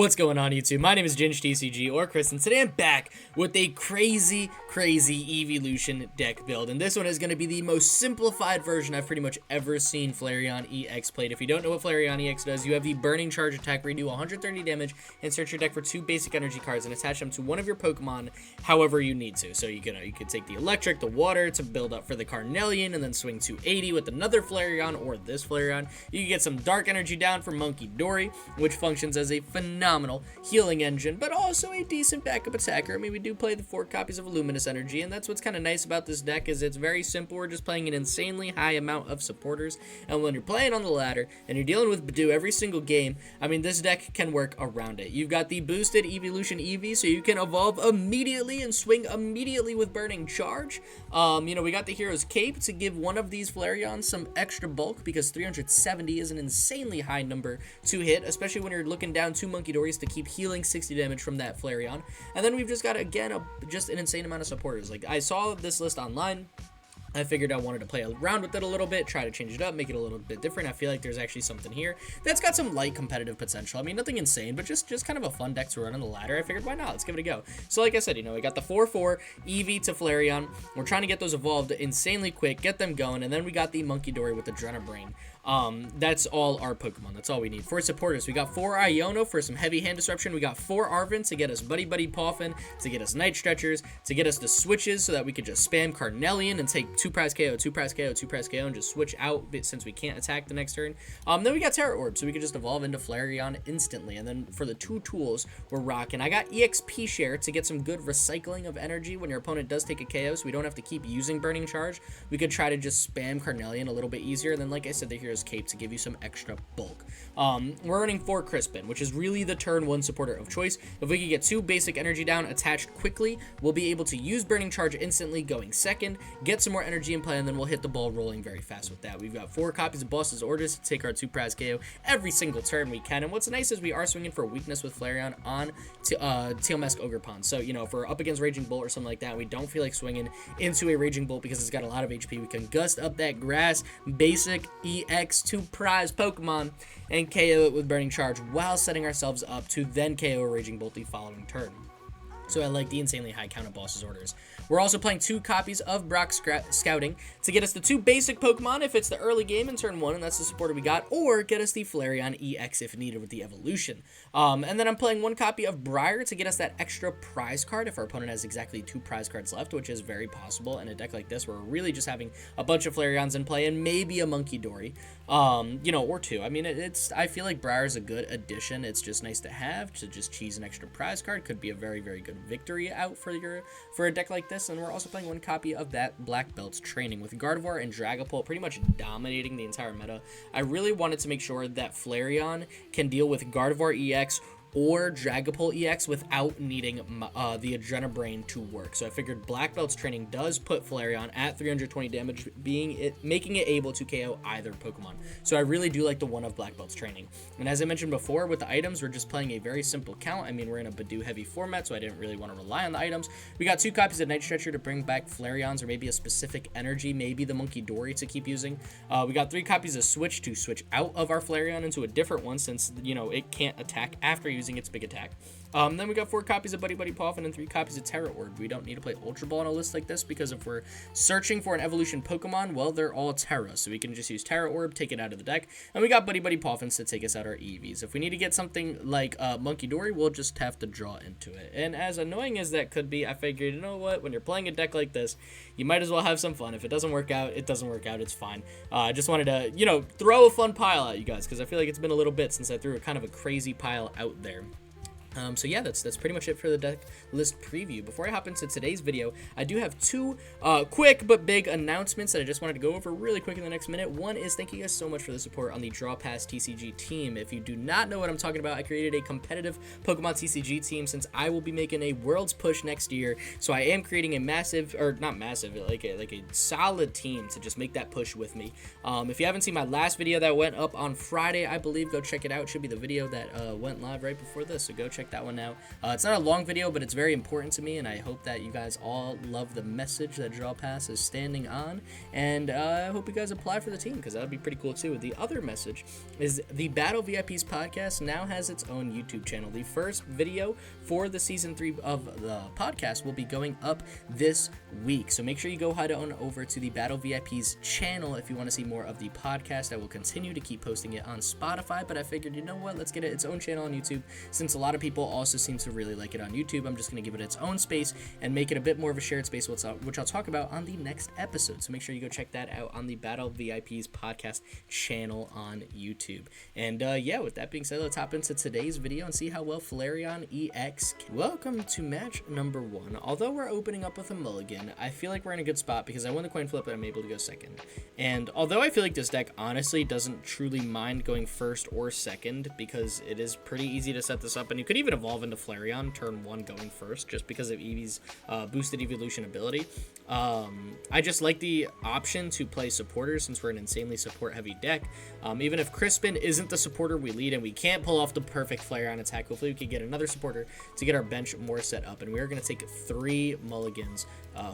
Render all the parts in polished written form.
What's going on, YouTube? My name is ginj-tcg or Chris, and today I'm back with a crazy evolution deck build, and this one is going to be the most simplified version I've pretty much ever seen Flareon EX played. If you don't know what Flareon EX does, you have the Burning Charge attack where you do 130 damage and search your deck for 2 basic energy cards and attach them to one of your Pokemon however you need to. So you could take the Electric, the Water to build up for the Carnelian, and then swing 280 with another Flareon or this Flareon. You can get some Dark Energy down for Munkidori, which functions as a phenomenal healing engine, but also a decent backup attacker. I mean, we do play the 4 copies of Luminous Energy, and that's what's kind of nice about this deck is it's very simple. We're just playing an insanely high amount of supporters, and when you're playing on the ladder and you're dealing with Badoo every single game, I mean, this deck can work around it. You've got the boosted Evolution Eevee, so you can evolve immediately and swing immediately with Burning Charge. We got the Hero's Cape to give one of these Flareons some extra bulk, because 370 is an insanely high number to hit, especially when you're looking down 2 Munkidoris to keep healing 60 damage from that Flareon. And then we've just got, again, just an insane amount of supporters. Like, I saw this list online, I figured I wanted to play around with it a little bit, try to change it up, make it a little bit different. I feel like there's actually something here that's got some light competitive potential. I mean, nothing insane, but just kind of a fun deck to run on the ladder. I figured, why not? Let's give it a go. So like I said, we got the 4-4 Eevee to Flareon. We're trying to get those evolved insanely quick, get them going, and then we got the Munkidori with the Adrenabrain. That's all our Pokemon. That's all we need. For supporters, we got 4 Iono for some heavy hand disruption. We got 4 Arven to get us Buddy-Buddy Poffin, to get us Night Stretchers, to get us the switches so that we could just spam Carnelian and take 2 prize KO, 2 prize KO, 2 prize KO, and just switch out since we can't attack the next turn. Then we got Tera Orb, so we could just evolve into Flareon instantly. And then for the 2 tools, we're rocking. I got EXP Share to get some good recycling of energy when your opponent does take a KO, so we don't have to keep using Burning Charge. We could try to just spam Carnelian a little bit easier. And then, like I said, the Hero's Cape to give you some extra bulk. We're earning 4 Crispin, which is really the turn 1 supporter of choice. If we can get 2 basic energy down attached quickly, we'll be able to use Burning Charge instantly going second, get some more energy in play, and then we'll hit the ball rolling very fast with that. We've got 4 copies of Boss's Orders to take our 2 prize KO every single turn we can. And what's nice is we are swinging for weakness with Flareon on Teal'c Ogerpon. So, if we're up against Raging Bolt or something like that, we don't feel like swinging into a Raging Bolt because it's got a lot of HP. We can gust up that grass, basic EX 2 prize Pokemon, and KO it with Burning Charge while setting ourselves up to then KO a Raging Bolt the following turn. So I like the insanely high count of Boss's Orders. We're also playing 2 copies of Brock Scouting to get us the 2 basic Pokemon if it's the early game in turn 1, and that's the supporter we got, or get us the Flareon EX if needed with the evolution. And then I'm playing 1 copy of Briar to get us that extra prize card if our opponent has exactly 2 prize cards left, which is very possible in a deck like this where we're really just having a bunch of Flareons in play and maybe a Munkidori, or 2. I mean, I feel like Briar is a good addition. It's just nice to have to just cheese an extra prize card. Could be a very, very good victory out for a deck like this. And we're also playing 1 copy of that Black Belt's Training with Gardevoir and Dragapult pretty much dominating the entire meta. I really wanted to make sure that Flareon can deal with Gardevoir EX or Dragapult EX without needing the Adrenabrain to work. So I figured Black Belt's Training does put Flareon at 320 damage, making it able to KO either Pokemon. So I really do like the 1 of Black Belt's Training. And as I mentioned before, with the items, we're just playing a very simple count. I mean, we're in a Badoo heavy format, so I didn't really want to rely on the items. We got 2 copies of Night Stretcher to bring back Flareons or maybe a specific energy, maybe the Munkidori to keep using. We got 3 copies of Switch to switch out of our Flareon into a different one since, it can't attack after using its big attack. Then we got 4 copies of Buddy-Buddy Poffin and 3 copies of Tera Orb. We don't need to play Ultra Ball on a list like this because if we're searching for an evolution Pokemon, well, they're all Tera, so we can just use Tera Orb, take it out of the deck, and we got Buddy-Buddy Poffins to take us out our Eevees. If we need to get something like Munkidori, we'll just have to draw into it. And as annoying as that could be, I figured, you know what, when you're playing a deck like this, you might as well have some fun. If it doesn't work out, it doesn't work out, it's fine. I just wanted to, throw a fun pile at you guys, because I feel like it's been a little bit since I threw a kind of a crazy pile out there. So yeah, that's pretty much it for the deck list preview. Before I hop into today's video, I do have 2 quick but big announcements that I just wanted to go over really quick in the next minute. One is thank you guys so much for the support on the Draw Pass TCG team. If you do not know what I'm talking about, I created a competitive Pokemon TCG team since I will be making a Worlds push next year. So I am creating a massive, or not massive, like a solid team to just make that push with me. If you haven't seen my last video that went up on Friday, I believe, go check it out. It should be the video that went live right before this, so go check check that one out. It's not a long video, but it's very important to me, and I hope that you guys all love the message that Draw Pass is standing on, and I hope you guys apply for the team, because that would be pretty cool too. The other message is the Battle VIPs podcast now has its own YouTube channel. The first video for the season 3 of the podcast will be going up this week, so make sure you go head on over to the Battle VIPs channel if you want to see more of the podcast. I will continue to keep posting it on Spotify, but I figured, you know what, let's get it its own channel on YouTube. Since a lot of people also seem to really like it on YouTube, I'm just going to give it its own space and make it a bit more of a shared space, which I'll talk about on the next episode. So make sure you go check that out on the Battle VIPs podcast channel on YouTube. And yeah, with that being said, let's hop into today's video and see how well Flareon EX can. Welcome to match number 1. Although we're opening up with a mulligan, I feel like we're in a good spot because I won the coin flip and I'm able to go second. And although I feel like this deck honestly doesn't truly mind going first or second, because it is pretty easy to set this up, and you could even evolve into Flareon turn 1 going first just because of Eevee's boosted evolution ability. I just like the option to play supporters since we're an insanely support heavy deck. Even if Crispin isn't the supporter we lead and we can't pull off the perfect Flareon attack, hopefully we can get another supporter to get our bench more set up. And we're going to take 3 mulligans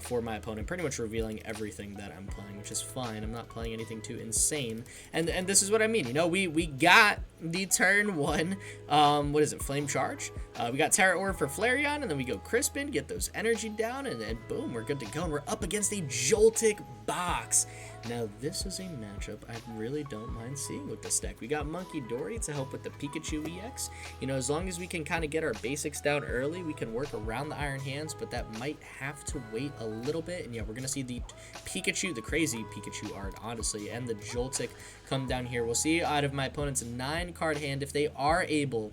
for my opponent, pretty much revealing everything that I'm playing, which is fine. I'm not playing anything too insane. And this is what I mean. You know, we got the turn 1, what is it, Flame Charge? We got Tera Orb for Flareon, and then we go Crispin, get those energy down, and then boom, we're good to go. And we're up against a Joltik box. Now, this is a matchup I really don't mind seeing with this deck. We got Munkidori to help with the Pikachu EX. You know, as long as we can kind of get our basics down early, we can work around the Iron Hands, but that might have to wait a little bit. And yeah, we're going to see the Pikachu, the crazy Pikachu art, honestly, and the Joltik come down here. We'll see out of my opponent's 9-card hand if they are able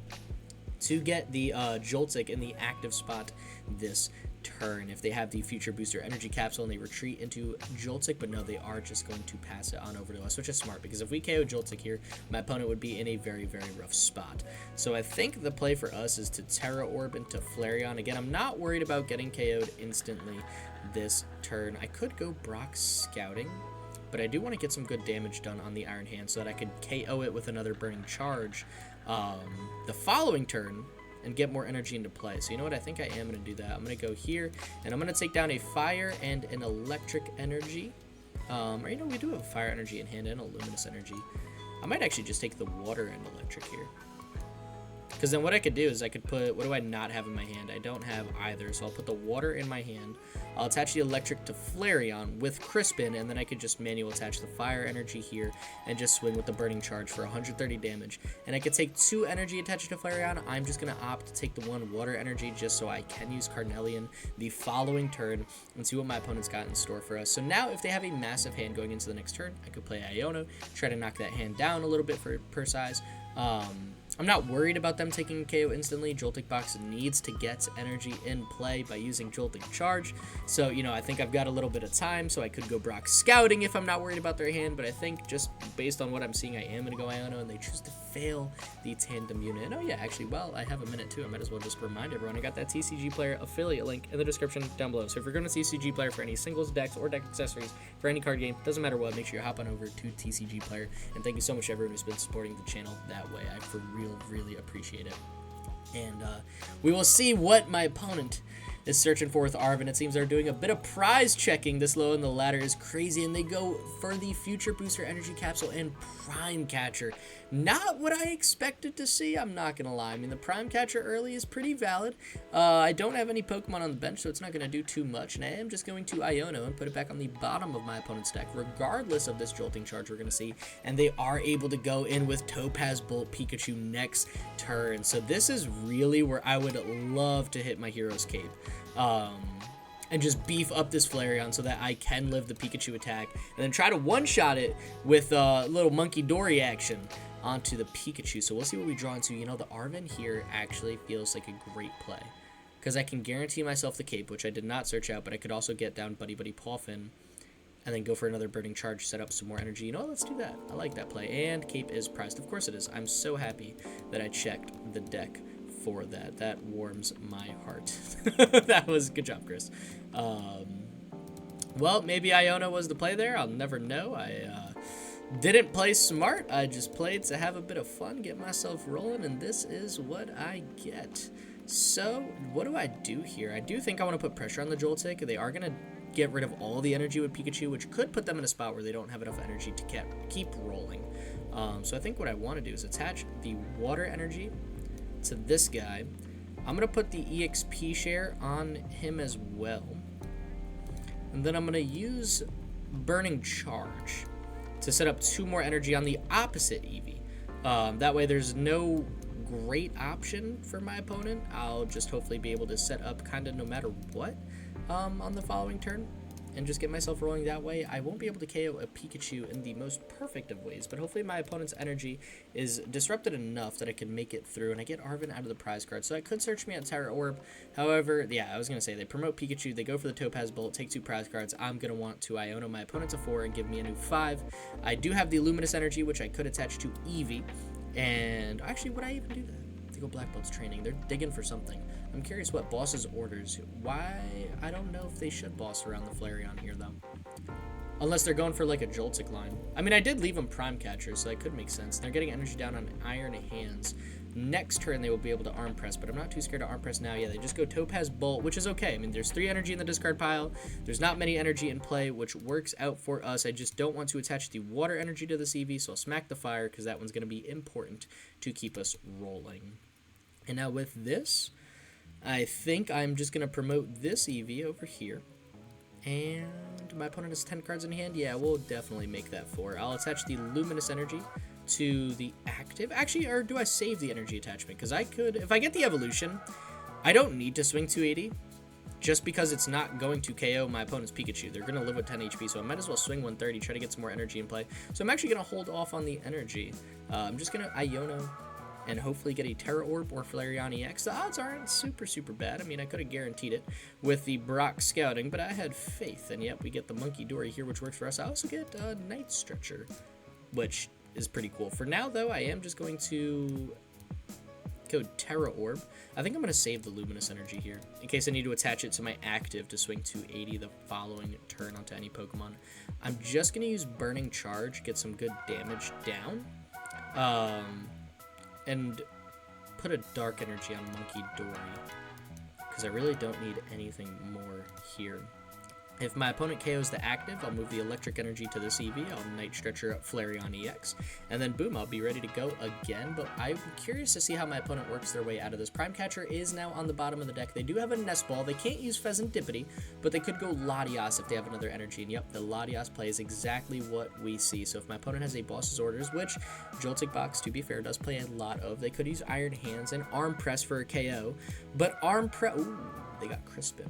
to get the Joltik in the active spot this turn. If they have the future booster energy capsule and they retreat into Joltik, but no, they are just going to pass it on over to us, which is smart, because if we KO Joltik here, my opponent would be in a very, very rough spot. So I think the play for us is to Tera Orb into Flareon. Again, I'm not worried about getting KO'd instantly this turn. I could go Brock Scouting, but I do want to get some good damage done on the Iron Hand so that I could KO it with another Burning Charge the following turn and get more energy into play. So you know what, I think I am going to do that. I'm going to go here, and I'm going to take down a Fire and an Electric Energy. Or you know, we do have a Fire Energy in hand and a Luminous Energy. I might actually just take the Water and Electric here. Because then what I could do is I could put, what do I not have in my hand? I don't have either, so I'll put the Water in my hand. I'll attach the Electric to Flareon with Crispin, and then I could just manual attach the Fire Energy here and just swing with the Burning Charge for 130 damage. And I could take 2 energy attached to Flareon. I'm just going to opt to take the 1 Water Energy just so I can use Carnelian the following turn and see what my opponent's got in store for us. So now if they have a massive hand going into the next turn, I could play Iono, try to knock that hand down a little bit per size. I'm not worried about them taking KO instantly. Joltik Box needs to get energy in play by using Joltik Charge. So, you know, I think I've got a little bit of time, so I could go Brock Scouting if I'm not worried about their hand. But I think just based on what I'm seeing, I am going to go Iono, and they choose to fail the Tandem Unit. And oh yeah, actually, well, I have a minute too. I might as well just remind everyone I got that TCG Player affiliate link in the description down below. So if you're going to TCG Player for any singles, decks, or deck accessories for any card game, doesn't matter what, make sure you hop on over to TCG Player. And thank you so much to everyone who's been supporting the channel that way. I for real really appreciate it. And we will see what my opponent is searching for with Arven. It seems they're doing a bit of prize checking. This low in the ladder is crazy, and they go for the Future Booster Energy Capsule and Prime Catcher. Not what I expected to see, I'm not gonna lie. I mean, the Prime Catcher early is pretty valid. I don't have any Pokemon on the bench, so it's not gonna do too much, and I am just going to Iono and put it back on the bottom of my opponent's deck, regardless of this Jolting Charge we're gonna see. And they are able to go in with Topaz Bolt Pikachu next turn. So this is really where I would love to hit my Hero's Cape. And just beef up this Flareon so that I can live the Pikachu attack, and then try to one-shot it with a little Munkidori action onto the Pikachu. So we'll see what we draw into. You know, the Arven here actually feels like a great play, because I can guarantee myself the Cape, which I did not search out, but I could also get down Buddy-Buddy Poffin and then go for another Burning Charge, set up some more energy. You know, let's do that. I like that play. And Cape is priced. Of course it is. I'm so happy that I checked the deck for that. That warms my heart. That was good job, Chris. Well, maybe Iono was the play there. I'll never know. I didn't play smart. I just played to have a bit of fun, get myself rolling, and this is what I get. So, what do I do here? I do think I want to put pressure on the Joltik. They are going to get rid of all the energy with Pikachu, which could put them in a spot where they don't have enough energy to keep rolling. So I think what I want to do is attach the Water Energy to this guy. I'm going to put the EXP share on him as well. And then I'm going to use Burning Charge to set up 2 more energy on the opposite Eevee. That way there's no great option for my opponent. I'll just hopefully be able to set up kind of no matter what on the following turn and just get myself rolling that way. I won't be able to KO a Pikachu in the most perfect of ways, but hopefully my opponent's energy is disrupted enough that I can make it through and I get Arven out of the prize card. So I could search me at Tera Orb. However, yeah, I was going to say they promote Pikachu, they go for the Topaz Bolt, take 2 prize cards. I'm going to want to Iono my opponent to 4 and give me a new 5. I do have the Luminous Energy, which I could attach to Eevee. And actually, would I even do that? To go Black Belt's training. They're digging for something. I'm curious what boss's orders. Why? I don't know if they should boss around the Flareon here, though. Unless they're going for, like, a Joltik line. I mean, I did leave them Prime Catcher, so that could make sense. They're getting energy down on Iron Hands. Next turn, they will be able to Arm Press, but I'm not too scared to Arm Press now. Yeah, they just go Topaz Bolt, which is okay. I mean, there's 3 energy in the discard pile. There's not many energy in play, which works out for us. I just don't want to attach the Water Energy to this Eevee, so I'll smack the Fire, because that one's going to be important to keep us rolling. And now with this, I think I'm just going to promote this Eevee over here. And my opponent has 10 cards in hand. Yeah, we'll definitely make that 4. I'll attach the Luminous Energy to the active. Actually, or do I save the energy attachment? Because I could, if I get the evolution, I don't need to swing 280. Just because it's not going to KO my opponent's Pikachu. They're going to live with 10 HP, so I might as well swing 130, try to get some more energy in play. So I'm actually going to hold off on the energy. I'm just going to Iono and hopefully get a Tera Orb or Flareon EX. The odds aren't super bad. I mean, I could have guaranteed it with the Brock Scouting, but I had faith. And yep, we get the Munkidori here, which works for us. I also get a Night Stretcher, which is pretty cool. For now, though, I am just going to go Tera Orb. I think I'm going to save the Luminous Energy here in case I need to attach it to my active to swing 280 the following turn onto any Pokemon. I'm just going to use Burning Charge, get some good damage down. And put a Dark Energy on Munkidori, because I really don't need anything more here. If my opponent KOs the active, I'll move the Electric Energy to this Eevee, I'll Night Stretcher Flareon EX, and then boom, I'll be ready to go again. But I'm curious to see how my opponent works their way out of this. Prime Catcher is now on the bottom of the deck. They do have a Nest Ball. They can't use Pheasantipity, but they could go Latias if they have another energy. And yep, the Latias play is exactly what we see. So if my opponent has a Boss's Orders, which Joltik Box, to be fair, does play a lot of, they could use Iron Hands and Arm Press for a KO, but Arm Press, ooh, they got Crispin.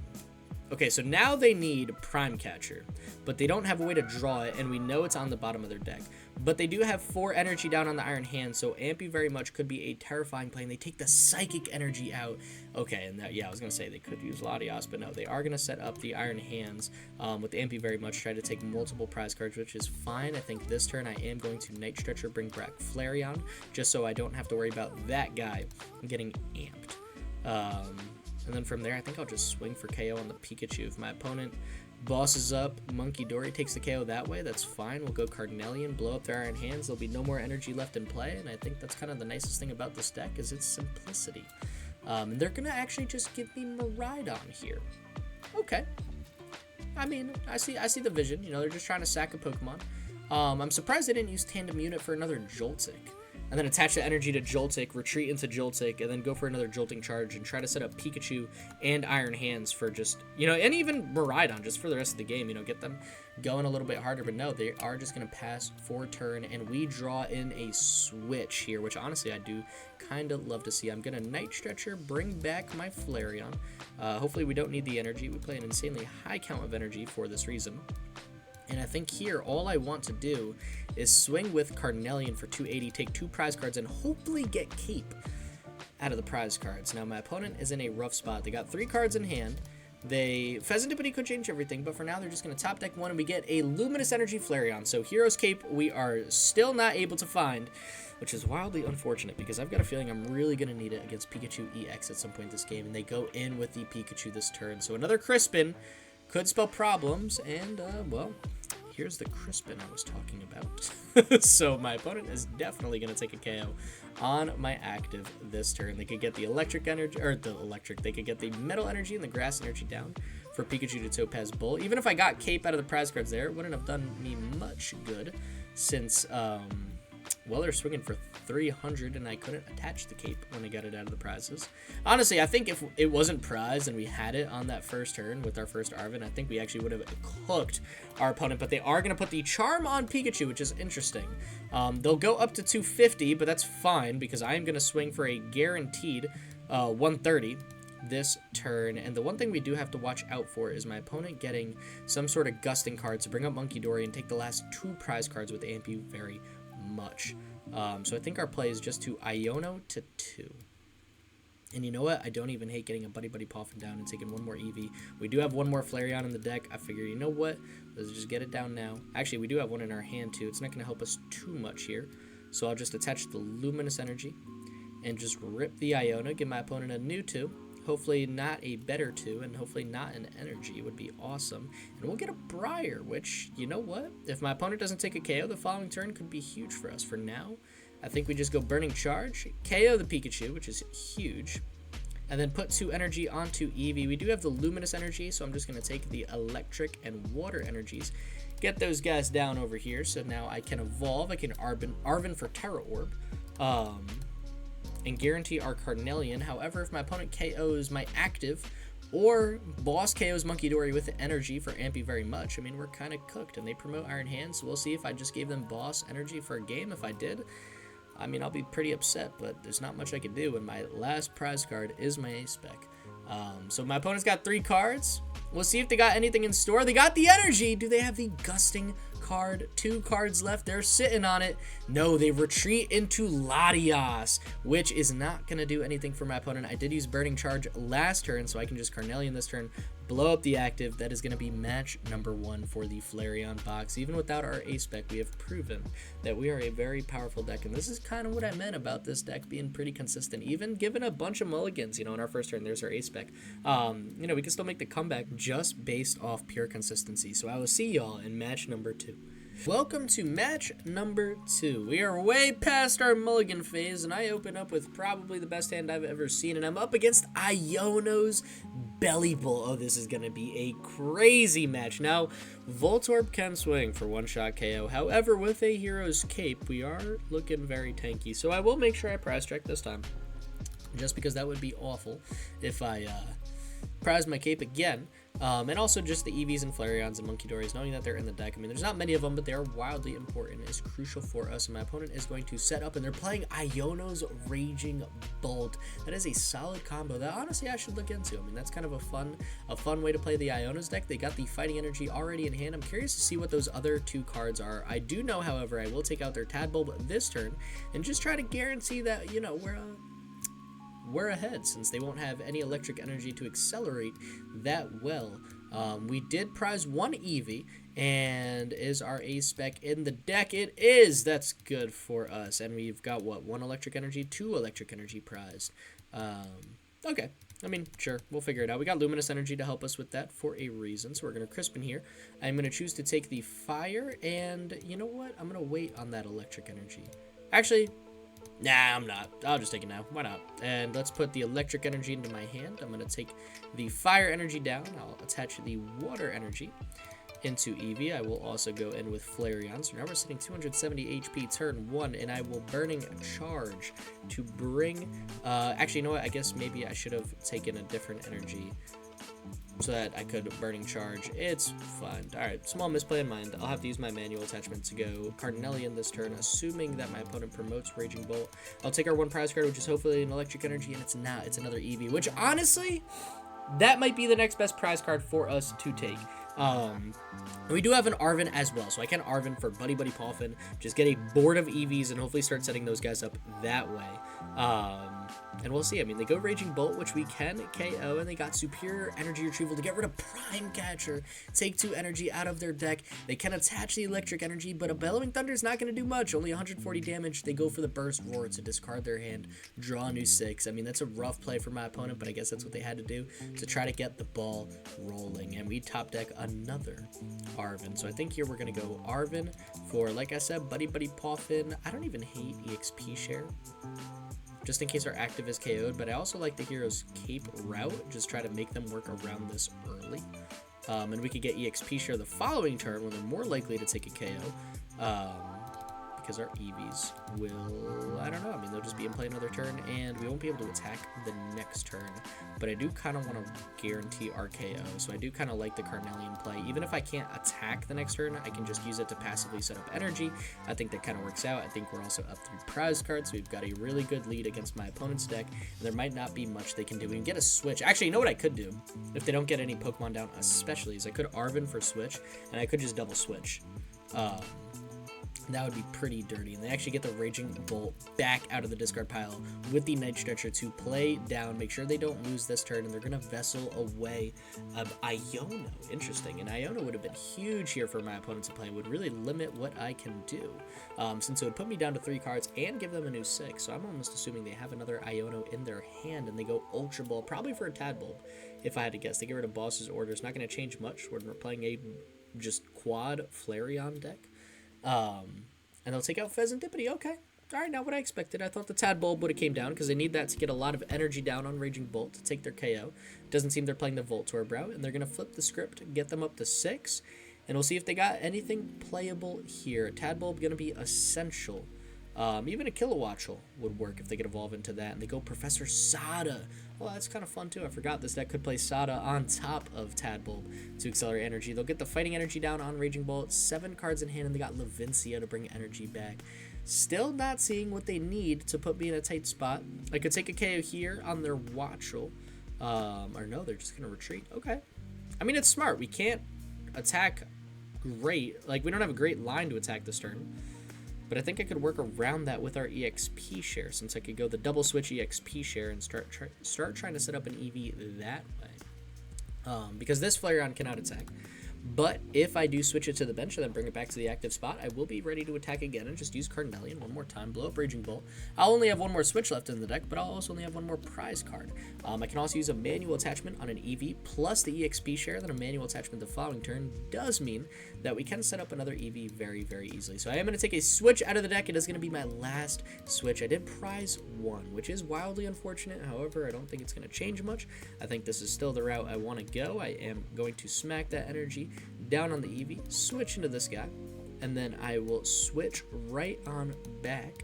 Okay, so now they need Prime Catcher, but they don't have a way to draw it, and we know it's on the bottom of their deck. But they do have 4 energy down on the Iron Hand, so Ampy very much could be a terrifying play, and they take the Psychic Energy out. Okay, and that, yeah, I was going to say they could use Latias, but no, they are going to set up the Iron Hands with Ampy very much, try to take multiple prize cards, which is fine. I think this turn I am going to Night Stretcher, bring back Flareon, just so I don't have to worry about that guy getting amped. And then from there, I think I'll just swing for KO on the Pikachu. If my opponent bosses up Munkidori, takes the KO that way, that's fine. We'll go Carnelian, blow up their Iron Hands. There'll be no more energy left in play, and I think that's kind of the nicest thing about this deck is its simplicity. And they're going to actually just give me Miraidon here. Okay. I mean, I see the vision. You know, they're just trying to sack a Pokemon. I'm surprised they didn't use Tandem Unit for another Joltik. And then attach the energy to Joltik, retreat into Joltik, and then go for another Jolting Charge and try to set up Pikachu and Iron Hands for just, you know, and even Miraidon just for the rest of the game, you know, get them going a little bit harder. But no, they are just going to pass for turn, and we draw in a switch here, which honestly I do kind of love to see. I'm going to Night Stretcher, bring back my Flareon. Hopefully we don't need the energy. We play an insanely high count of energy for this reason. And I think here, all I want to do is swing with Carnelian for 280, take 2 prize cards, and hopefully get Cape out of the prize cards. Now, my opponent is in a rough spot. They got 3 cards in hand. Pheasantipity could change everything, but for now, they're just going to top deck 1, and we get a Luminous Energy Flareon. So, Hero's Cape, we are still not able to find, which is wildly unfortunate, because I've got a feeling I'm really going to need it against Pikachu EX at some point this game, and they go in with the Pikachu this turn. So, another Crispin could spell problems, and, well, here's the Crispin I was talking about. So my opponent is definitely going to take a KO on my active this turn. They could get the electric energy, or they could get the metal energy and the grass energy down for Pikachu to Topaz Bull. Even if I got Cape out of the prize cards there, it wouldn't have done me much good since, well, they're swinging for 300 and I couldn't attach the Cape when I got it out of the prizes. Honestly, I think if it wasn't prized and we had it on that first turn with our first Arven, I think we actually would have cooked our opponent. But they are going to put the Charm on Pikachu, which is interesting. They'll go up to 250, but that's fine because I am going to swing for a guaranteed 130 this turn. And the one thing we do have to watch out for is my opponent getting some sort of gusting card to bring up Munkidori and take the last 2 prize cards with Ampy very much. So I think our play is just to Iono to 2. And you know what? I don't even hate getting a Buddy-Buddy Poffin down and taking one more Eevee. We do have one more Flareon in the deck. I figure, you know what? Let's just get it down now. Actually, we do have one in our hand too. It's not going to help us too much here. So I'll just attach the Luminous Energy and just rip the Iono, give my opponent a new 2. Hopefully not a better 2, and hopefully not an energy would be awesome. And we'll get a Briar, which, you know what? If my opponent doesn't take a KO, the following turn could be huge for us. For now, I think we just go Burning Charge, KO the Pikachu, which is huge, and then put 2 energy onto Eevee. We do have the Luminous Energy, so I'm just going to take the Electric and Water Energies, get those guys down over here, so now I can evolve. I can Arven for Tera Orb, and guarantee our Carnelian. However, if my opponent KOs my active or boss KOs Munkidori with the energy for Ampy very much, I mean, we're kind of cooked. And they promote Iron Hands, so we'll see if I just gave them boss energy for a game. If I did, I mean, I'll be pretty upset, but there's not much I can do, and my last prize card is my A-Spec. So my opponent's got 3 cards. We'll see if they got anything in store. They got the energy. Do they have the gusting card? 2 cards left. They're sitting on it. No, they retreat into Latias, which is not going to do anything for my opponent. I did use Burning Charge last turn, so I can just Carnelian this turn, blow up the active. That is going to be match number 1 for the Flareon box. Even without our A-Spec, we have proven that we are a very powerful deck, and this is kind of what I meant about this deck being pretty consistent. Even given a bunch of mulligans, you know, in our first turn, there's our A-Spec. You know, we can still make the comeback just based off pure consistency. So I will see y'all in match number 2. Welcome to match number 2. We are way past our mulligan phase, and I open up with probably the best hand I've ever seen, and I'm up against Iono's Belly Bull. Oh, this is going to be a crazy match. Now, Voltorb can swing for one-shot KO. However, with a Hero's Cape, we are looking very tanky, so I will make sure I prize check this time, just because that would be awful if I prize my Cape again. And also just the Eevees and Flareons and Munkidoris, knowing that they're in the deck. I mean, there's not many of them, but they are wildly important. It's crucial for us, and my opponent is going to set up, and they're playing Iono's Raging Bolt. That is a solid combo that honestly I should look into. I mean, that's kind of a fun way to play the Iono's deck. They got the Fighting Energy already in hand. I'm curious to see what those other 2 cards are. I do know, however, I will take out their Tadbulb this turn and just try to guarantee that, you know, we're ahead, since they won't have any electric energy to accelerate that well. We did prize 1 Eevee, and is our A-Spec in the deck? It is. That's good for us. And we've got, what, 1 electric energy, 2 electric energy prized. Okay. I mean, sure, we'll figure it out. We got Luminous Energy to help us with that for a reason, so we're going to Crispin here. I'm going to choose to take the Fire, and you know what? I'm going to wait on that electric energy. Actually, nah, I'm not. I'll just take it now. Why not? And let's put the electric energy into my hand. I'm going to take the Fire Energy down. I'll attach the Water Energy into Eevee. I will also go in with Flareon. So now we're sitting 270 HP turn 1, and I will Burning Charge to bring... actually, you know what? I guess maybe I should have taken a different energy so that I could Burning Charge. It's fine. Alright, small misplay in mind. I'll have to use my manual attachment to go Carnelian this turn, assuming that my opponent promotes Raging Bolt. I'll take our 1 prize card, which is hopefully an electric energy, and it's not. It's another Eevee, which honestly, that might be the next best prize card for us to take. We do have an Arven as well, so I can Arven for Buddy-Buddy Poffin, just get a board of Eevees and hopefully start setting those guys up that way. And we'll see. I mean, they go Raging Bolt, which we can KO, and they got Superior Energy Retrieval to get rid of Prime Catcher, take 2 energy out of their deck. They can attach the Electric Energy, but a Bellowing Thunder is not going to do much. Only 140 damage. They go for the Burst Roar to discard their hand, draw a new 6. I mean, that's a rough play for my opponent, but I guess that's what they had to do to try to get the ball rolling. And we top deck another Arven. So I think here we're going to go Arven for, like I said, Buddy-Buddy Poffin. I don't even hate EXP share, just in case our active is KO'd, but I also like the hero's Cape Route, just try to make them work around this early. And we could get EXP share the following turn when they're more likely to take a KO, because our Eevees will, I don't know, I mean, they'll just be in play another turn, and we won't be able to attack the next turn, but I do kind of want to guarantee our KO, so I do kind of like the Carnelian play. Even if I can't attack the next turn, I can just use it to passively set up energy. I think that kind of works out. I think we're also up 3 prize cards, so we've got a really good lead against my opponent's deck, and there might not be much they can do. We can get a switch. Actually, you know what I could do? If they don't get any Pokemon down, especially, is I could Arven for switch, and I could just double switch. That would be pretty dirty. And they actually get the Raging Bolt back out of the discard pile with the Night Stretcher to play down, make sure they don't lose this turn, and they're going to Vessel away Iono. Interesting. And Iono would have been huge here for my opponent to play. It would really limit what I can do, since it would put me down to 3 cards and give them a new 6. So I'm almost assuming they have another Iono in their hand, and they go Ultra Ball, probably for a Tadbulb, if I had to guess. They get rid of Boss's Order. It's not going to change much when we're playing a just quad Flareon deck. And they'll take out Pheasantipity. Okay. All right, not what I expected. I thought the Tadbulb would have came down because they need that to get a lot of energy down on Raging Bolt to take their KO. Doesn't seem they're playing the Voltorb, and they're going to flip the script, get them up to 6, and we'll see if they got anything playable here. Tadbulb going to be essential. Even a Kilowattrel would work if they could evolve into that. And they go Professor Sada. Well, that's kind of fun too. I forgot this deck could play Sada on top of Tadbulb to accelerate energy. They'll get the Fighting Energy down on Raging Bolt. 7 cards in hand, and they got Levincia to bring energy back. Still not seeing what they need to put me in a tight spot. I could take a KO here on their Wattrel. Or no, they're just going to retreat. Okay. I mean, it's smart. We can't attack great. Like, we don't have a great line to attack this turn. But I think I could work around that with our EXP share, since I could go the double switch EXP share and start trying to set up an Eevee that way. Because this Flareon cannot attack. But if I do switch it to the bench and then bring it back to the active spot, I will be ready to attack again and just use Carnelian one more time, blow up Raging Bolt. I'll only have 1 more switch left in the deck, but I'll also only have 1 more prize card. I can also use a manual attachment on an Eevee, plus the EXP share, then a manual attachment the following turn does mean that we can set up another Eevee very, very easily. So I am going to take a switch out of the deck. It is going to be my last switch. I did prize 1, which is wildly unfortunate. However, I don't think it's going to change much. I think this is still the route I want to go. I am going to smack that energy down on the Eevee, switch into this guy, and then I will switch right on back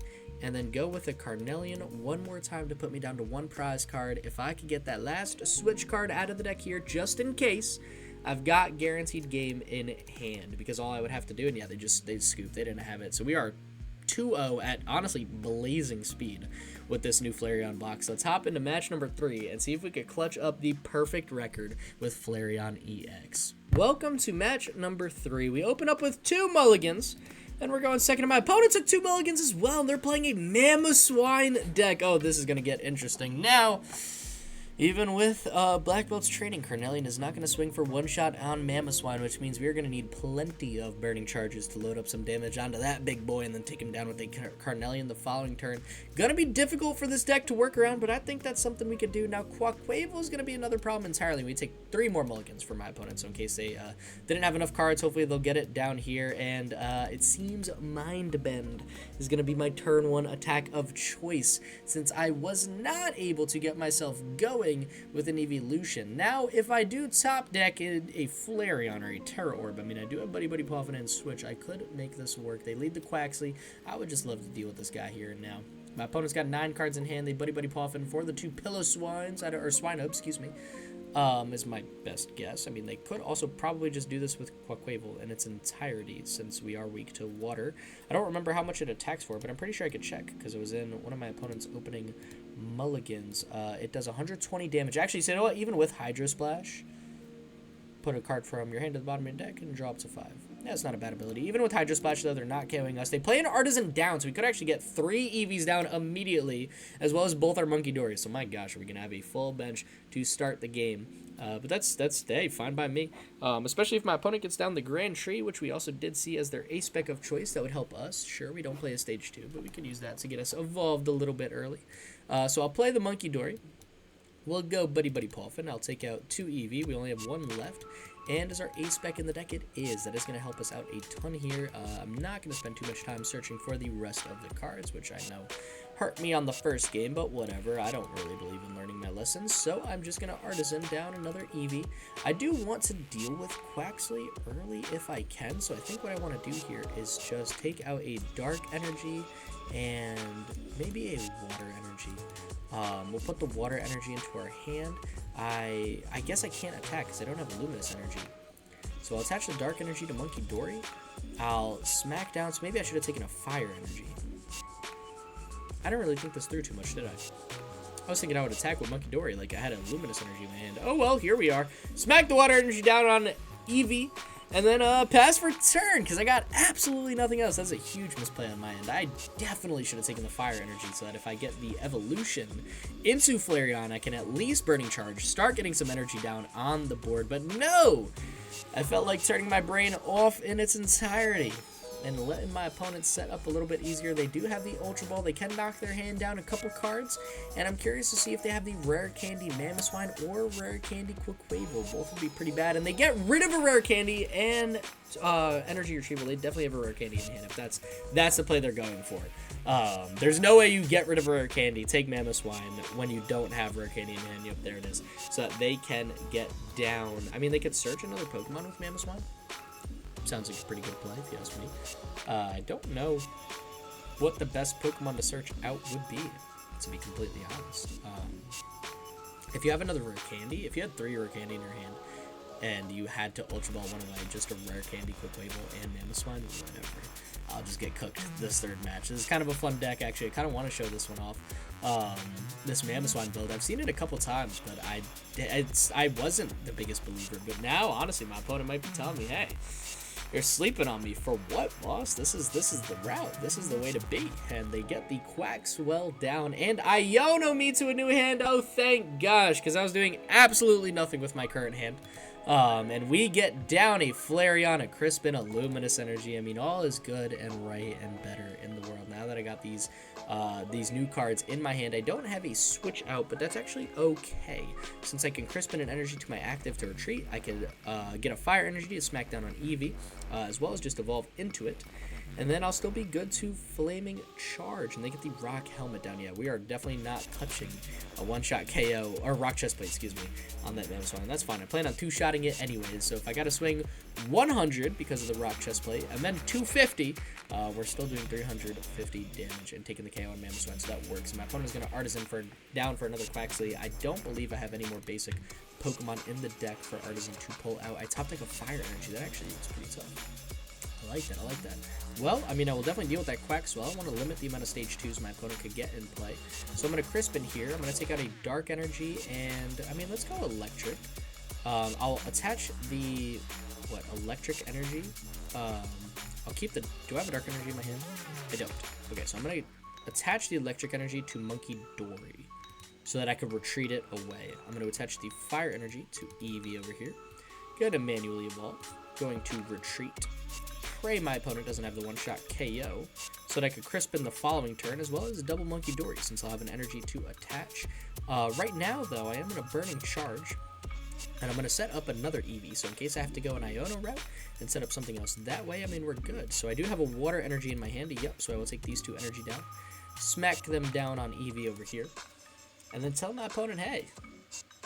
and then go with a Carnelian 1 more time to put me down to 1 prize card. If I could get that last switch card out of the deck here, just in case, I've got guaranteed game in hand, because all I would have to do, and yeah, they scooped, they didn't have it, so we are 2-0 at, honestly, blazing speed with this new Flareon box. Let's hop into match number 3 and see if we could clutch up the perfect record with Flareon EX. Welcome to match number 3. We open up with 2 mulligans, and we're going second. My opponent took 2 mulligans as well, and they're playing a Mamoswine deck. Oh, this is going to get interesting. Now, even with Black Belt's training, Carnelian is not going to swing for 1 shot on Mamoswine, which means we're going to need plenty of burning charges to load up some damage onto that big boy and then take him down with a Carnelian the following turn. Going to be difficult for this deck to work around, but I think that's something we could do. Now, Quaquaval is going to be another problem entirely. We take 3 more mulligans for my opponent, so in case they didn't have enough cards, hopefully they'll get it down here, and it seems Mind Bend is going to be my turn 1 attack of choice, since I was not able to get myself going with an evolution. Now, if I do top deck a Flareon or a Tera Orb, I mean, I do have Buddy-Buddy Poffin and Switch. I could make this work. They lead the Quaxly. I would just love to deal with this guy here and now. My opponent's got 9 cards in hand. They Buddy-Buddy Poffin for the 2 Piloswines, or Swinub, excuse me, is my best guess. I mean, they could also probably just do this with Quaquaval in its entirety, since we are weak to water. I don't remember how much it attacks for, but I'm pretty sure I could check, because it was in one of my opponent's opening mulligans. It does 120 damage. Actually, so you know what? Even with Hydro Splash, put a card from your hand to the bottom of your deck and draw up to 5. That's not a bad ability. Even with Hydro Splash, though, they're not KOing us. They play an Artisan down, so we could actually get 3 Eevees down immediately, as well as both our Munkidori. So, my gosh, are we going to have a full bench to start the game. But that's hey, fine by me. Especially if my opponent gets down the Grand Tree, which we also did see as their A-Spec of choice. That would help us. Sure, we don't play a Stage 2, but we could use that to get us evolved a little bit early. So I'll play the Munkidori. We'll go Buddy-Buddy Poffin. I'll take out 2 Eevee. We only have 1 left. And as our A-Spec in the deck, it is. That is going to help us out a ton here. I'm not going to spend too much time searching for the rest of the cards, which I know hurt me on the first game, but whatever. I don't really believe in learning my lessons, so I'm just going to Artisan down another Eevee. I do want to deal with Quaxley early if I can, so I think what I want to do here is just take out a Dark Energy and maybe a Water Energy. We'll put the Water Energy into our hand. I guess I can't attack because I don't have a Luminous Energy. So I'll attach the Dark Energy to Munkidori. I'll smack down, so maybe I should have taken a Fire Energy. I didn't really think this through too much, did I? I was thinking I would attack with Munkidori like I had a Luminous Energy in my hand. Oh well, here we are. Smack the Water Energy down on Eevee. And then pass for turn, because I got absolutely nothing else. That's a huge misplay on my end. I definitely should have taken the Fire Energy so that if I get the evolution into Flareon, I can at least Burning Charge, start getting some energy down on the board. But no! I felt like turning my brain off in its entirety and letting my opponents set up a little bit easier. They do have the Ultra Ball. They can knock their hand down a couple cards, and I'm curious to see if they have the Rare Candy Mamoswine or Rare Candy Quaquaval. Both would be pretty bad, and they get rid of a Rare Candy and Energy Retrieval. They definitely have a Rare Candy in hand if that's the play they're going for. There's no way you get rid of a Rare Candy, take Mamoswine when you don't have Rare Candy in hand. Yep, there it is. So that they can get down. I mean, they could search another Pokemon with Mamoswine. Sounds like a pretty good play, if you ask me. I don't know what the best Pokemon to search out would be, to be completely honest. If you have another Rare Candy, if you had 3 Rare Candy in your hand, and you had to Ultra Ball one away, just a Rare Candy, Quaquaval, and Mamoswine, whatever. I'll just get cooked this third match. This is kind of a fun deck, actually. I kind of want to show this one off. This Mamoswine build, I've seen it a couple times, but I wasn't the biggest believer. But now, honestly, my opponent might be telling me, hey, you're sleeping on me. For what, boss? This is the route. This is the way to be. And they get the Quaxwell down. And Iono me to a new hand. Oh, thank gosh. Because I was doing absolutely nothing with my current hand. And we get down a Flareon, a Crispin, a Luminous Energy. I mean, all is good and right and better in the world. Now that I got these new cards in my hand, I don't have a switch out, but that's actually okay. Since I can Crispin an energy to my active to retreat, I could get a Fire Energy to smack down on Eevee, as well as just evolve into it. And then I'll still be good to Flaming Charge, and they get the Rock Helmet down. Yeah, we are definitely not touching a one-shot KO, or Rock Chestplate, excuse me, on that Mamoswine. And that's fine. I plan on two-shotting it anyways, so if I got to swing 100 because of the Rock Chestplate, and then 250, we're still doing 350 damage and taking the KO on Mamoswine, so that works. My opponent's going to Artisan down for another Quaxley. I don't believe I have any more basic Pokemon in the deck for Artisan to pull out. I top deck a Fire Energy. That actually looks pretty tough. I like that. Well, I mean, I will definitely deal with that Quaxwell. I want to limit the amount of Stage 2s my opponent could get in play. So I'm going to Crispin here. I'm going to take out a Dark Energy, and, I mean, let's go Electric. I'll attach the, Electric Energy. I'll keep the, do I have a Dark Energy in my hand? I don't. Okay, so I'm going to attach the Electric Energy to Munkidori so that I can retreat it away. I'm going to attach the Fire Energy to Eevee over here. Going to manually evolve. Going to retreat. Pray my opponent doesn't have the one-shot KO, so that I could Crispin the following turn, as well as a double Munkidori, since I'll have an energy to attach. Right now, though, I am going to Burning Charge, and I'm going to set up another Eevee, so in case I have to go an Iono route and set up something else that way, I mean, we're good. So I do have a Water Energy in my hand, yep, so I will take these 2 energy down, smack them down on Eevee over here, and then tell my opponent, hey,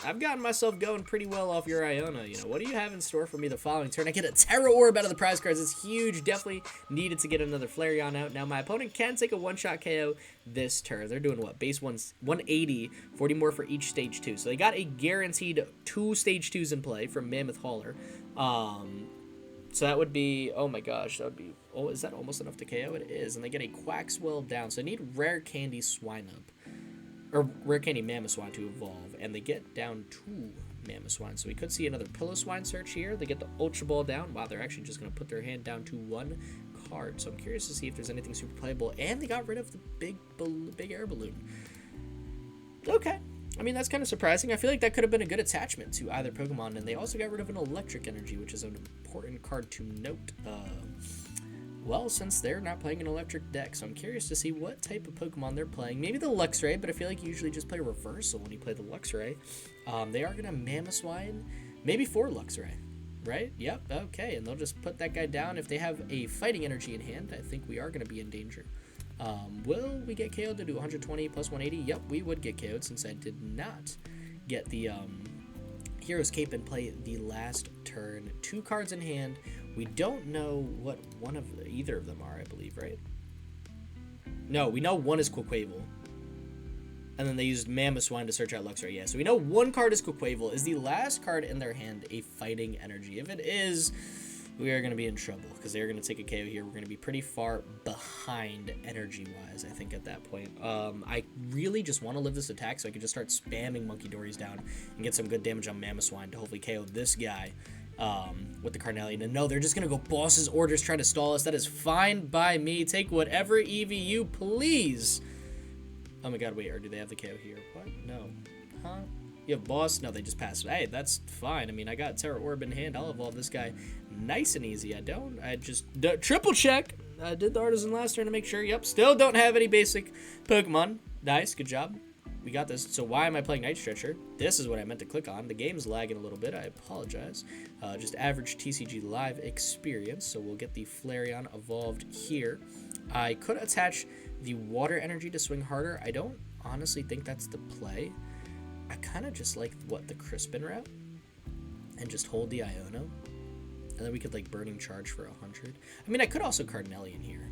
I've gotten myself going pretty well off your Iono. You know, what do you have in store for me the following turn? I get a Tera Orb out of the prize cards. It's huge. Definitely needed to get another Flareon out. Now, my opponent can take a one-shot KO this turn. They're doing what? Base 180, 40 more for each Stage 2. So they got a guaranteed 2 Stage 2s in play from Mammoth Hauler. So that would be, oh my gosh, that would be, oh, is that almost enough to KO? It is. And they get a Quaxwell down. So I need Rare Candy Swinub. or Rare Candy Mamoswine to evolve, and they get down 2 Mamoswine. So we could see another Piloswine search here. They get the Ultra Ball down. Wow, they're actually just going to put their hand down to 1 card. So I'm curious to see if there's anything super playable. And they got rid of the big air balloon. Okay. I mean, that's kind of surprising. I feel like that could have been a good attachment to either Pokemon. And they also got rid of an Electric Energy, which is an important card to note. Well, since they're not playing an electric deck, so I'm curious to see what type of Pokemon they're playing. Maybe the Luxray, but I feel like you usually just play Reversal when you play the Luxray. They are going to Mamoswine, maybe 4 Luxray, right? Yep, okay, and they'll just put that guy down. If they have a Fighting Energy in hand, I think we are going to be in danger. Will we get KO'd to do 120 plus 180? Yep, we would get KO'd since I did not get the Hero's Cape and play the last turn. 2 cards in hand. We don't know what one of either of them are, I believe, right? No, we know one is Quaquaval. And then they used Mamoswine to search out Luxray. Yeah, so we know one card is Quaquaval. Is the last card in their hand a Fighting Energy? If it is, we are going to be in trouble because they're going to take a KO here. We're going to be pretty far behind energy-wise, I think, at that point. I really just want to live this attack so I can just start spamming Munkidoris down and get some good damage on Mamoswine to hopefully KO this guy. With the Carnelian. And no, they're just gonna go Boss's Orders trying to stall us. That is fine by me. Take whatever Eevee you please. Oh my god, wait, or do they have the KO here? What? No. Huh? You have Boss? No, they just passed. Hey, that's fine. I mean, I got Tera Orb in hand. I'll evolve this guy nice and easy. I just triple check. I did the Artisan last turn to make sure. Yep, still don't have any basic Pokemon. Nice, good job. We got this. So why am I playing Night Stretcher? This is what I meant to click on. The game's lagging a little bit. I apologize. Just average TCG live experience. So we'll get the Flareon evolved here. I could attach the Water Energy to swing harder. I don't honestly think that's the play. I kind of just like, the Crispin route? And just hold the Iono. And then we could, Burning Charge for 100. I mean, I could also Carnelian here.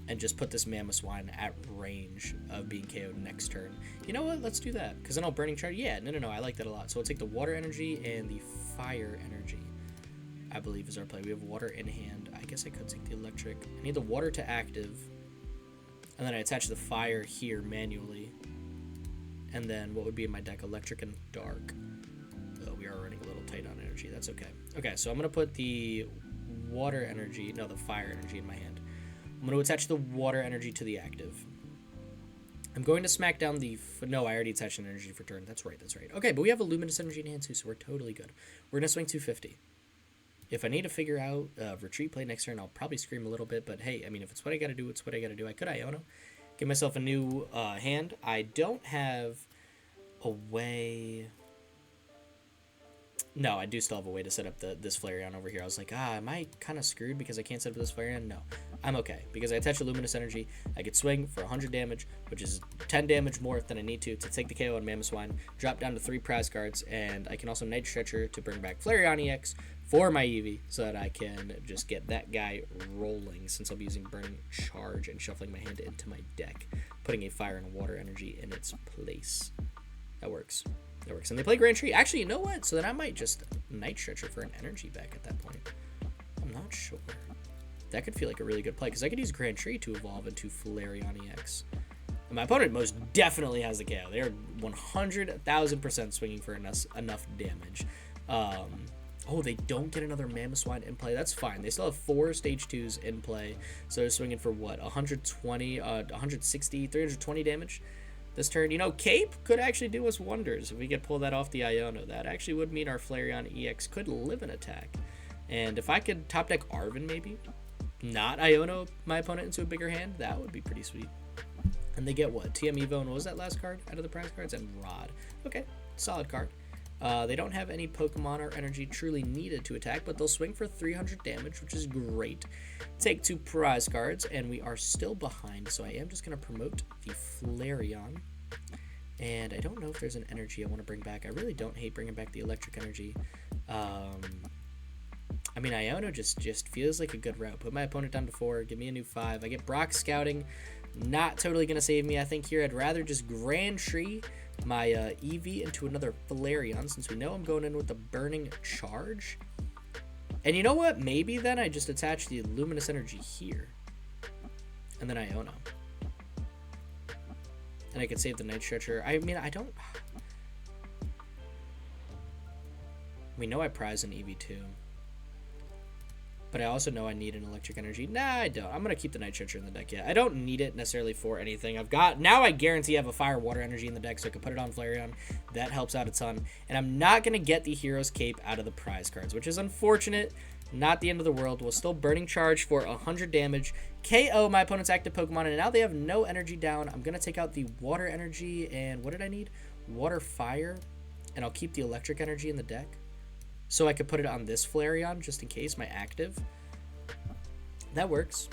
And just put this Mamoswine at range of being KO'd next turn. You know what? Let's do that. Because then I'll Burning Charge. Yeah, no. I like that a lot. So we'll take the Water Energy and the Fire Energy, I believe, is our play. We have Water in hand. I guess I could take the Electric. I need the Water to active. And then I attach the Fire here manually. And then what would be in my deck? Electric and Dark. Oh, we are running a little tight on energy. That's okay. Okay, so I'm going to put the Water Energy, no, the Fire Energy in my hand. I'm going to attach the Water Energy to the active. I'm going to smack down the... No, I already attached an energy for turn. That's right. Okay, but we have a Luminous Energy in hand too, so we're totally good. We're going to swing 250. If I need to figure out retreat play next turn, I'll probably scream a little bit, but hey, I mean, if it's what I got to do, it's what I got to do. I could Iono. Give myself a new hand. I don't have a way... No, I do still have a way to set up this Flareon over here. I was like, am I kind of screwed because I can't set up this Flareon? No, I'm okay. Because I attach a Luminous Energy, I could swing for 100 damage, which is 10 damage more than I need to take the KO on Mamoswine, drop down to 3 prize cards, and I can also Night Stretcher to bring back Flareon EX for my Eevee so that I can just get that guy rolling since I'll be using Burning Charge and shuffling my hand into my deck, putting a Fire and a Water Energy in its place. That works. And they play Grand Tree. Actually, you know what? So then I might just Night Stretcher for an energy back at that point. I'm not sure. That could feel like a really good play because I could use Grand Tree to evolve into Flareon EX. And my opponent most definitely has the KO. They are 100,000% swinging for enough damage. Oh, they don't get another Mamoswine in play. That's fine. They still have 4 stage 2s in play. So they're swinging for what? 120, 160, 320 damage this turn. You know, Cape could actually do us wonders if we could pull that off the Iono. That actually would mean our Flareon EX could live an attack. And if I could top deck Arven maybe, not Iono my opponent into a bigger hand, that would be pretty sweet. And they get what? TM Evo, and what was that last card out of the prize cards? And Rod. Okay, solid card. They don't have any Pokemon or energy truly needed to attack, but they'll swing for 300 damage, which is great. Take 2 prize cards, and we are still behind, so I am just going to promote the Flareon. And I don't know if there's an energy I want to bring back. I really don't hate bringing back the electric energy. I mean, Iono just feels like a good route. Put my opponent down to 4, give me a new 5. I get Brock Scouting. Not totally going to save me, I think, here. I'd rather just Grand Tree my Eevee into another Flareon, since we know I'm going in with the Burning Charge. And you know what? Maybe then I just attach the Luminous Energy here. And then Iono. And I could save the Night Stretcher. I mean, I don't... We know I prize an Eevee too. But I also know I need an Electric Energy. Nah, I don't. I'm going to keep the Night Stretcher in the deck, yeah. I don't need it necessarily for anything. I've got... Now I guarantee I have a Fire Water Energy in the deck, so I can put it on Flareon. That helps out a ton. And I'm not going to get the Hero's Cape out of the prize cards, which is unfortunate. Not the end of the world. We'll still Burning Charge for 100 damage. KO my opponent's active Pokemon, and now they have no energy down. I'm going to take out the Water Energy, and what did I need? Water Fire, and I'll keep the Electric Energy in the deck. So I could put it on this Flareon, just in case, my active. That works.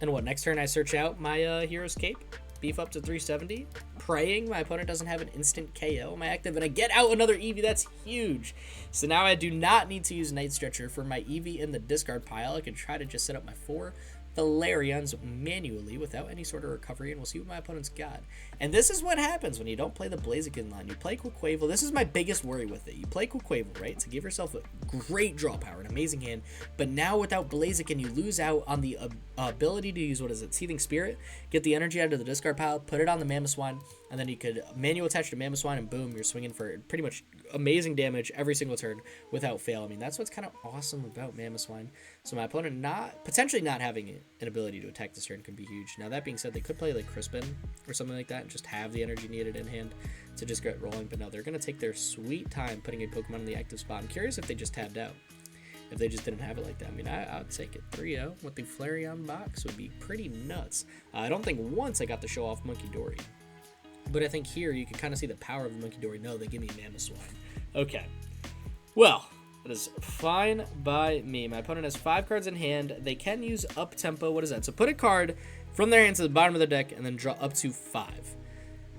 And what, next turn I search out my Hero's Cape, beef up to 370, praying my opponent doesn't have an instant KO my active, and I get out another Eevee. That's huge. So now I do not need to use Night Stretcher for my Eevee in the discard pile. I can try to just set up my 4 Flareons manually without any sort of recovery, and we'll see what my opponent's got. And this is what happens when you don't play the Blaziken line. You play Quaquaval. This is my biggest worry with it. You play Quaquaval, right, to give yourself a great draw power, an amazing hand, but now without Blaziken, you lose out on the ability to use, what is it, Seething Spirit, get the energy out of the discard pile, put it on the Mamoswine, and then you could manual attach to Mamoswine, and boom, you're swinging for pretty much amazing damage every single turn without fail. I mean, that's what's kind of awesome about Mamoswine. So my opponent potentially not having an ability to attack this turn could be huge. Now, that being said, they could play like Crispin or something like that and just have the energy needed in hand to just get rolling. But no, they're going to take their sweet time putting a Pokemon in the active spot. I'm curious if they just tabbed out. If they just didn't have it like that. I mean, I would take it 3-0 with the Flareon box would be pretty nuts. I don't think once I got to show off Munkidori. But I think here you can kind of see the power of the Munkidori. No, they give me Mamoswine. Okay. Well, that is fine by me. My opponent has 5 cards in hand. They can use up tempo. What is that? So put a card from their hand to the bottom of their deck and then draw up to 5.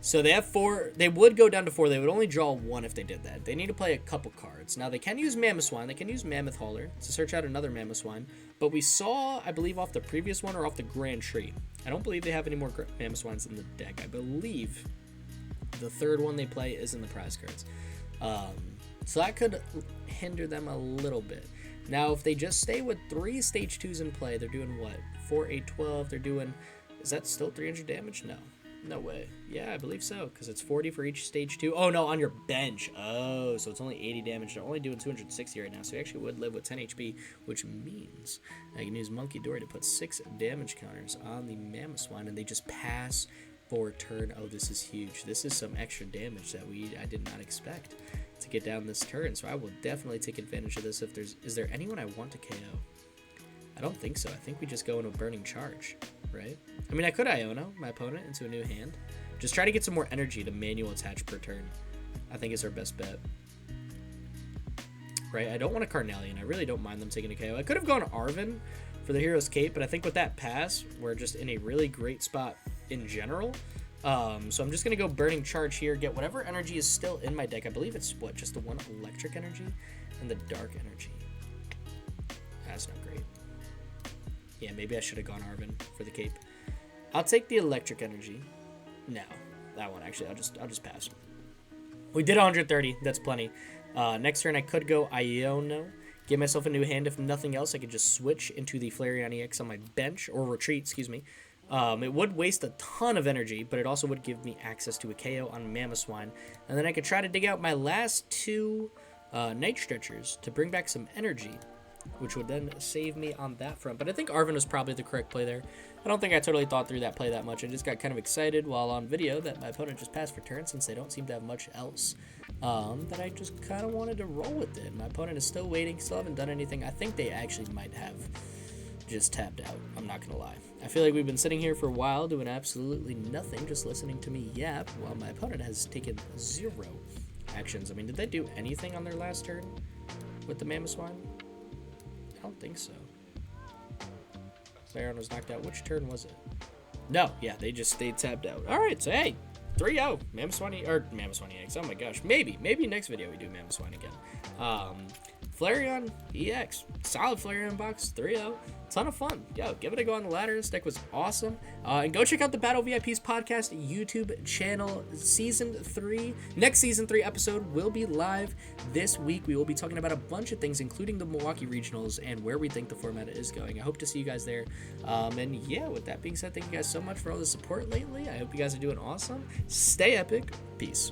So they have 4. They would go down to 4. They would only draw 1 if they did that. They need to play a couple cards. Now, they can use Mamoswine. They can use Mammoth Hauler to search out another Mamoswine. But we saw, I believe, off the previous one or off the Grand Tree. I don't believe they have any more Mamoswines in the deck. I believe the third one they play is in the prize cards. So that could hinder them a little bit. Now, if they just stay with 3 stage 2s in play, they're doing what? 4, 8, 12. They're doing... Is that still 300 damage? No. No way. Yeah, I believe so, because it's 40 for each stage 2. Oh, no, on your bench. Oh, so it's only 80 damage. They're only doing 260 right now, so you actually would live with 10 HP, which means I can use Munkidori to put 6 damage counters on the Mamoswine, and they just pass for turn. Oh, this is huge. This is some extra damage that I did not expect to get down this turn, so I will definitely take advantage of this. Is there anyone I want to KO? I don't think so. I think we just go into a Burning Charge, right? I mean, I could Iono my opponent into a new hand. Just try to get some more energy to manual attach per turn. I think is our best bet. Right? I don't want a Carnelian. I really don't mind them taking a KO. I could have gone Arven for the Hero's Cape, but I think with that pass, we're just in a really great spot in general. So I'm just going to go Burning Charge here, get whatever energy is still in my deck. I believe it's, what, just the one Electric Energy and the Dark Energy. That's not great. Yeah, maybe I should have gone Arven for the Cape. I'll take the Electric Energy. No, that one, actually, I'll just pass. We did 130. That's plenty. Next turn, I could go Iono. Give myself a new hand. If nothing else, I could just switch into the Flareon EX on my bench, or retreat, excuse me. It would waste a ton of energy, but it also would give me access to a KO on Mamoswine. And then I could try to dig out my last 2 Night Stretchers to bring back some energy, which would then save me on that front. But I think Arven was probably the correct play there. I don't think I totally thought through that play that much. I just got kind of excited while on video that my opponent just passed for turn, since they don't seem to have much else. That I just kind of wanted to roll with it. My opponent is still waiting, still haven't done anything. I think they actually might have just tapped out. I'm not going to lie. I feel like we've been sitting here for a while doing absolutely nothing, just listening to me yap, while my opponent has taken 0 actions. I mean, did they do anything on their last turn with the Mamoswine? I don't think so. Flareon was knocked out. Which turn was it? No, yeah, they tapped out. All right, so hey, 3-0. Mamoswine EX. Oh my gosh, maybe next video we do Mamoswine again. Flareon EX, solid Flareon box, 3-0. Ton of fun. Yo, give it a go on the ladder. This deck was awesome. And go check out the Battle VIPs podcast YouTube channel. Season 3. Next Season 3 episode will be live this week. We will be talking about a bunch of things, including the Milwaukee Regionals and where we think the format is going. I hope to see you guys there. And yeah, with that being said, thank you guys so much for all the support lately. I hope you guys are doing awesome. Stay epic. Peace.